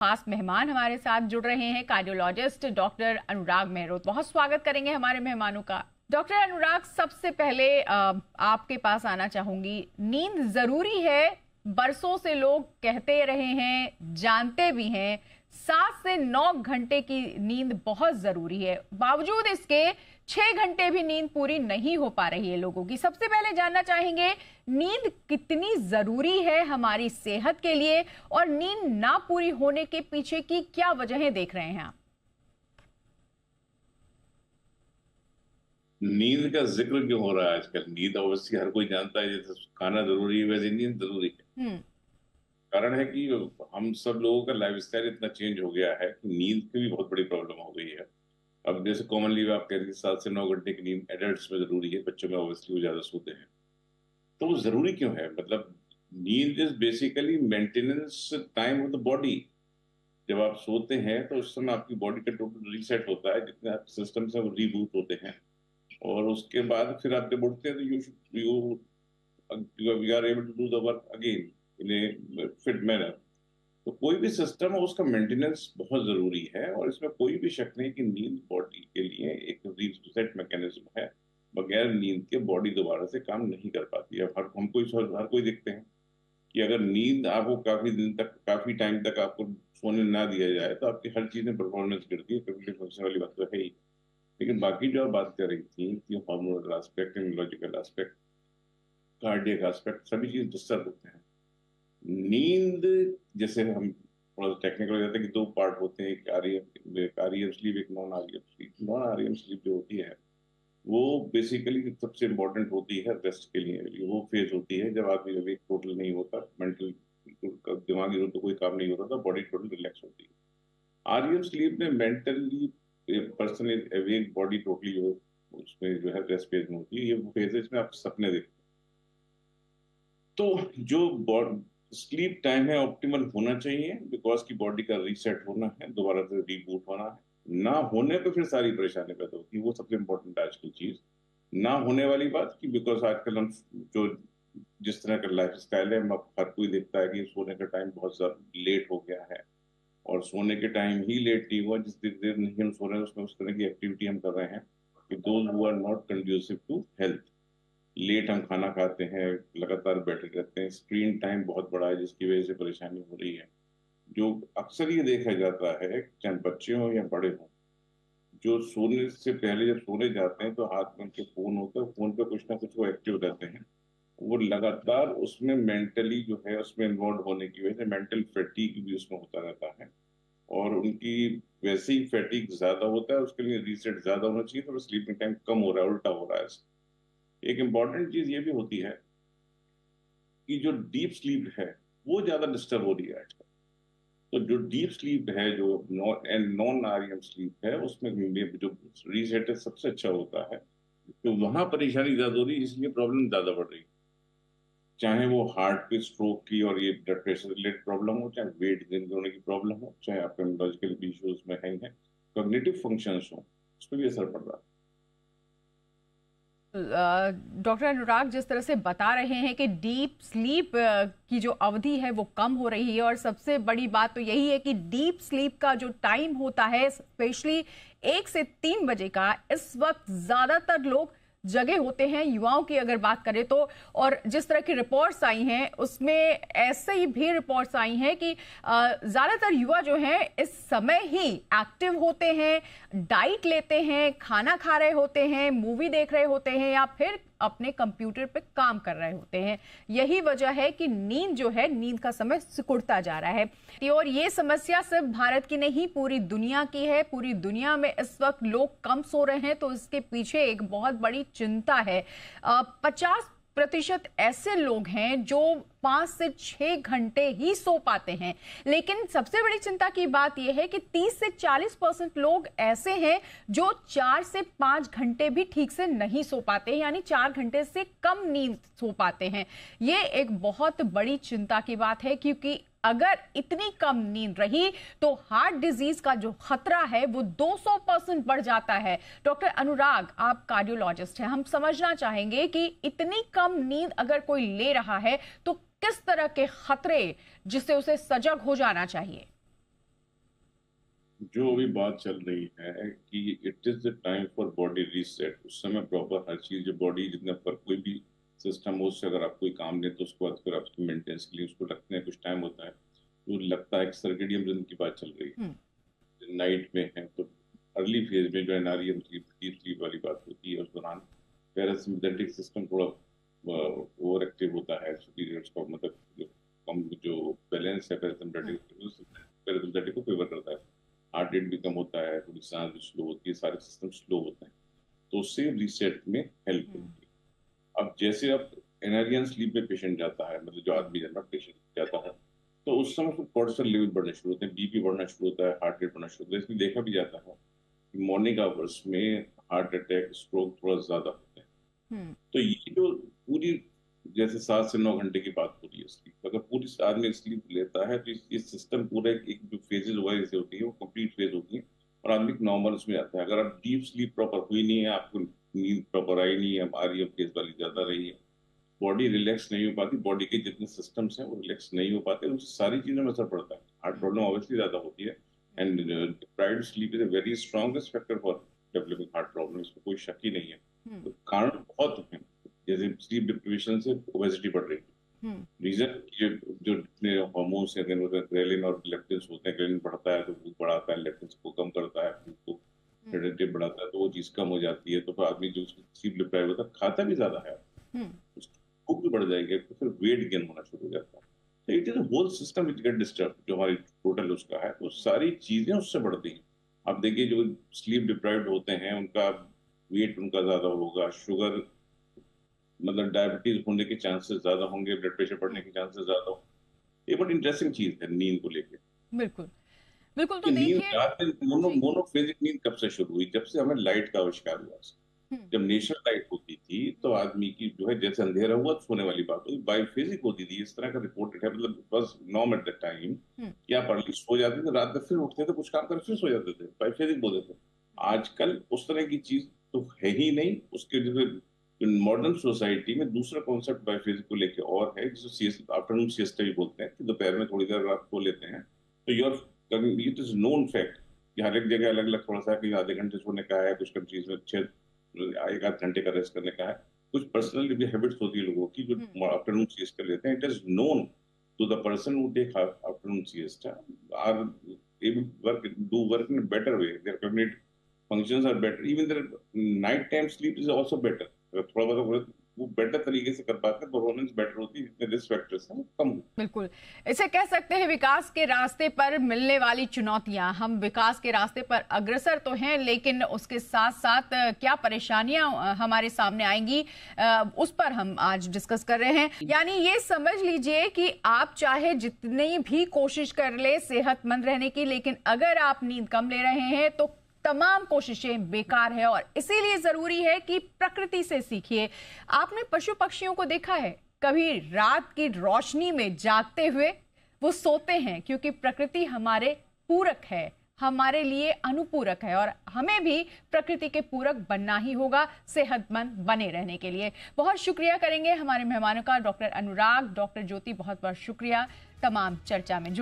खास मेहमान हमारे साथ जुड़ रहे हैं, कार्डियोलॉजिस्ट डॉक्टर अनुराग मेहरोत। बहुत स्वागत करेंगे हमारे मेहमानों का। डॉक्टर अनुराग, सबसे पहले आपके पास आना चाहूंगी। नींद जरूरी है, बरसों से लोग कहते रहे हैं, जानते भी हैं 7 से 9 घंटे की नींद बहुत जरूरी है। बावजूद इसके 6 घंटे भी नींद पूरी नहीं हो पा रही है लोगों की। सबसे पहले जानना चाहेंगे, नींद कितनी जरूरी है हमारी सेहत के लिए और नींद ना पूरी होने के पीछे की क्या वजहें देख रहे हैं आप? नींद का जिक्र क्यों हो रहा है आजकल? नींद ऑब्वियसली हर कोई जानता है, जैसे खाना जरूरी है वैसे नींद जरूरी है। हम्म। कारण है कि हम सब लोगों का लाइफस्टाइल इतना चेंज हो गया है कि नींद की भी बहुत बड़ी प्रॉब्लम हो गई है। अब जैसे कॉमनली आप कह रहे हैं 7 से 9 घंटे की नींद एडल्ट्स में जरूरी है, बच्चों में ऑब्वियसली वो ज्यादा सोते हैं। तो वो जरूरी क्यों है? मतलब नींद is basically maintenance time of the body. जब आप सोते हैं तो उस समय आपकी बॉडी का टोटल रीसेट होता है, जितने आपके सिस्टम्स हैं वो रीबूट होते हैं। और उसके बाद फिर आप जब उठते हैं तो we are able to do the work again in a fit manner. तो कोई भी सिस्टम है उसका मेंटेनेंस बहुत जरूरी है, और इसमें कोई भी शक नहीं कि नींद बॉडी के लिए एक रीसेट मैकेनिज्म है। बगैर नींद के बॉडी दोबारा से काम नहीं कर पाती है। हर कोई देखते हैं कि अगर नींद आपको काफी दिन तक, काफी टाइम तक आपको सोने ना दिया जाए तो आपकी हर चीज में परफॉर्मेंस गिरती है। कभी फंक्शन वाली बात तो है ही। लेकिन बाकी जो आप बात कर रही थी कि hormonal aspect, immunological aspect, cardiac aspect, सभी चीज डिस्टर्ब होते हैं। नींद, जैसे हम थोड़ा टेक्निकल हो जाता है कि दो पार्ट होते हैं, एक आरईएम स्लीप, एक non REM sleep. Non REM sleep जो होती है वो बेसिकली सबसे इंपॉर्टेंट होती है रेस्ट के लिए। वो फेज होती है जब आदमी अवेक टोटल नहीं होता, मेंटल दिमागी रूप से कोई काम नहीं होता, तो बॉडी टोटल रिलैक्स होती है। आरईएम स्लीप में mentally person is awake, body totally उसमें जो है रेस्ट फेज में होती है। ये वो फेज है इसमें आप सपने देखते हैं। तो जो स्लीप टाइम है ऑप्टिमल होना चाहिए, बिकॉज की बॉडी का रीसेट होना है, दोबारा से रीबूट होना है। ना होने पे फिर सारी परेशानी पैदा होती है। वो सबसे इंपॉर्टेंट है आजकल चीज। ना होने वाली बात की बिकॉज आजकल हम जो जिस तरह का लाइफ स्टाइल है, हर कोई देखता है कि सोने का टाइम बहुत ज्यादा लेट हो गया है। और सोने के टाइम ही लेट नहीं हुआ, जिस देर नहीं हम सो रहे हैं उसमें उस तरह की एक्टिविटी हम कर रहे हैं कि those who are not conducive to health. Late हम खाना खाते हैं, लगातार बैठे रहते हैं, स्क्रीन टाइम बहुत बड़ा है जिसकी वजह से परेशानी हो रही है। जो अक्सर ये देखा जाता है, चाहे बच्चे हों या बड़े हों, जो सोने से पहले जब सोने जाते हैं तो हाथ में उनके फोन होता है, फोन पे कुछ ना कुछ वो एक्टिव रहते हैं। वो लगातार उसमें मेंटली जो है उसमें इन्वॉल्व होने की वजह से मेंटल फैटीग भी उसमें होता रहता है। और उनकी वैसे ही फैटीग ज्यादा होता है, उसके लिए रीसेट ज्यादा होना चाहिए, तो स्लीपिंग टाइम कम हो रहा है, उल्टा हो रहा है। एक इम्पॉर्टेंट चीज ये भी होती है कि जो डीप स्लीप है वो ज्यादा डिस्टर्ब हो रही है आजकल। तो जो डीप स्लीप है, जो नॉन आरईएम स्लीप है, उसमें जो रीसेट है सबसे अच्छा होता है। तो वहां परेशानी ज्यादा हो रही है, इसलिए प्रॉब्लम ज्यादा बढ़ रही है। चाहे वो हार्ट पे स्ट्रोक की और ये ब्लड प्रेशर रिलेटेड प्रॉब्लम हो, चाहे वेट गेन होने की प्रॉब्लम हो, चाहे आपके इम्यूनोलॉजिकल इश्यूज में है, कॉग्निटिव फंक्शंस हो, उस पर भी असर पड़ रहा है। डॉक्टर अनुराग, जिस तरह से बता रहे हैं कि डीप स्लीप की जो अवधि है वो कम हो रही है, और सबसे बड़ी बात तो यही है कि डीप स्लीप का जो टाइम होता है, स्पेशली 1 से 3 बजे का, इस वक्त ज्यादातर लोग जगह होते हैं। युवाओं की अगर बात करें तो, और जिस तरह की रिपोर्ट्स आई हैं उसमें ऐसे ही भी रिपोर्ट्स आई हैं कि ज्यादातर युवा जो हैं इस समय ही एक्टिव होते हैं, डाइट लेते हैं, खाना खा रहे होते हैं, मूवी देख रहे होते हैं, या फिर अपने कंप्यूटर पे काम कर रहे होते हैं। यही वजह है कि नींद जो है, नींद का समय सिकुड़ता जा रहा है। और ये समस्या सिर्फ भारत की नहीं, पूरी दुनिया की है। पूरी दुनिया में इस वक्त लोग कम सो रहे हैं, तो इसके पीछे एक बहुत बड़ी चिंता है। 50% ऐसे लोग हैं जो 5 से 6 घंटे ही सो पाते हैं। लेकिन सबसे बड़ी चिंता की बात यह है कि 30 से 40% लोग ऐसे हैं जो 4 से 5 घंटे भी ठीक से नहीं सो पाते हैं, यानी 4 घंटे से कम नींद सो पाते हैं। ये एक बहुत बड़ी चिंता की बात है, क्योंकि अगर इतनी कम नींद रही तो हार्ट डिजीज का जो खतरा है वो 200% बढ़ जाता है। डॉक्टर अनुराग, आप कार्डियोलॉजिस्ट हैं, हम समझना चाहेंगे कि इतनी कम नींद अगर कोई ले रहा है तो किस तरह के खतरे, जिससे उसे सजग हो जाना चाहिए? जो अभी बात चल रही है कि it is the time for body reset, उस समय प्रॉपर हर चीज जो बॉडी जितना पर कोई भी सिस्टम हो उससे अगर आप कोई काम लें तो उसके बाद फिर आपकी मेंटेनेंस के लिए उसको लगने में कुछ टाइम होता है। तो लगता है कि सर्केडियन रिदम की बात चल रही हम्म। है, नाइट में है तो अर्ली फेज में जो एनआरईएम स्लीप डीप स्लीप वाली बात होती है उस दौरान पैरासिम्पथेटिक सिस्टम थोड़ा ओवर एक्टिव होता है, सुपीरियर्स का मतलब कम जो बैलेंस है पैरासिम्पथेटिक को फेवर करता है, हार्ट रेट भी कम होता है, थोड़ी सांस भी स्लो होती है, सारे सिस्टम स्लो होते हैं, तो उससे रीसेट में हेल्प होती है। अब जैसे अब एनआरईएम स्लीप में पेशेंट जाता है, मतलब जो आदमी जनरल पेशेंट जाता है, तो उस समय फिर कोर्टिसोल लेवल बढ़ने शुरू होते हैं, बीपी बढ़ना शुरू होता है, हार्ट रेट बढ़ना शुरू होता है। इसमें देखा भी जाता है कि मॉर्निंग आवर्स में हार्ट अटैक स्ट्रोक थोड़ा ज्यादा होते हैं। तो ये जो पूरी जैसे 7 से 9 घंटे की बात हो रही है स्लीप, अगर पूरी आदमी स्लीप लेता है तो ये सिस्टम पूरा एक जो फेजेज वाइज होती है वो कंप्लीट फेज होती है और आदमी नॉर्मल उसमें आता है। अगर आप डीप स्लीप प्रॉपर हुई नहीं है, आपको नींद प्रॉपर आई नहीं है, आ रही है फेज वाली ज्यादा रही है, बॉडी रिलैक्स नहीं हो पाती, बॉडी के जितने सिस्टम्स हैं वो रिलैक्स नहीं हो पाते, उन सारी चीजों में असर पड़ता है। हार्ट प्रॉब्लम ऑब्वियसली ज्यादा होती है and deprived sleep is a very strongest factor for developing heart problem, इसमें कोई शक ही नहीं है। तो कारण बहुत हैं, जैसे स्लीप डिप्रीवेशन से ओबेसिटी बढ़ रही है। रीजन जो जितने हार्मोन्स हैं ग्रेलिन और लेप्टिन होते हैं, ग्रेलिन बढ़ता है तो भूख बढ़ाता है, लेप्टिन को कम करता है, भूख को सेडेटिव बढ़ाता है, तो वो चीज कम हो जाती है, तो फिर आदमी जो स्लीप डिप्राइव होता है खाता भी ज्यादा है, भूख भी बढ़ जाएगी, तो फिर वेट गेन होना शुरू हो जाता है। तो it is whole system which get disturb, जो हमारी टोटल उसका है, तो सारी चीजें उससे बढ़ती हैं। आप देखिए जो स्लीप डिप्राइव्ड होते हैं उनका वेट उनका ज्यादा होगा, शुगर मतलब डायबिटीज होने के चांसेस ज्यादा होंगे, ब्लड प्रेशर बढ़ने के चांसेस ज्यादा होंगे। ये बड़ी इंटरेस्टिंग चीज है नींद को लेके बिल्कुल बिल्कुल। तो कि नींद देखिए रात में मोनोफेजिक नींद कब से शुरू हुई, जब से हमें लाइट का आविष्कार हुआ। जब नेचुरल लाइट होती थी तो आदमी की जो है जैसे अंधेरा हुआ तो सोने वाली बात हुई, बाइफेजिक होती थी, इस तरह का रिपोर्टेड है, मतलब बस नॉर्म एट द टाइम कि आप अर्ली सो जाते थे, रात में फिर उठते थे, कुछ काम कर फिर सो जाते थे, बाइफेजिक बोलते थे। आजकल उस तरह की चीज तो है ही नहीं। उसके जो मॉडर्न सोसाइटी में दूसरा कॉन्सेप्ट बाइफेजिक को लेके और है, जिसे आफ्टरनून सिएस्टा भी बोलते हैं, कि दोपहर में थोड़ी देर रात सो लेते हैं। तो your it is known fact कि हर एक जगह अलग अलग थोड़ा सा कि आधे घंटे सोने का है, कुछ कंट्रीज में 1 आध घंटे का रेस्ट करने का है, कुछ पर्सनल भी हैबिट्स होती है लोगों की जो आफ्टरनून सिएस्टा लेते हैं। It is known to the person who take afternoon siesta are able to do work in a better way, their cognitive functions are better, even their night time sleep is also better। अगर थोड़ा बहुत वो better तरीके से कर पाते हैं, performance better होती है, जितने रिस्क फैक्टर्स हैं कम। बिल्कुल, इसे कह सकते हैं विकास के रास्ते पर मिलने वाली चुनौतियां। हम विकास के रास्ते पर अग्रसर तो हैं, लेकिन उसके साथ साथ क्या परेशानियां हमारे सामने आएंगी, उस पर हम आज डिस्कस कर रहे हैं। यानी ये समझ लीजिए कि आप चाहे जितनी भी कोशिश कर ले सेहतमंद रहने की, लेकिन अगर आप नींद कम ले रहे हैं तो तमाम कोशिशें बेकार है। और इसीलिए जरूरी है कि प्रकृति से सीखिए। आपने पशु पक्षियों को देखा है कभी रात की रोशनी में जागते हुए? वो सोते हैं क्योंकि प्रकृति हमारे पूरक है, हमारे लिए अनुपूरक है, और हमें भी प्रकृति के पूरक बनना ही होगा सेहतमंद बने रहने के लिए। बहुत शुक्रिया करेंगे हमारे मेहमानों का, डॉक्टर अनुराग, डॉक्टर ज्योति, बहुत बहुत शुक्रिया तमाम चर्चा में जुड़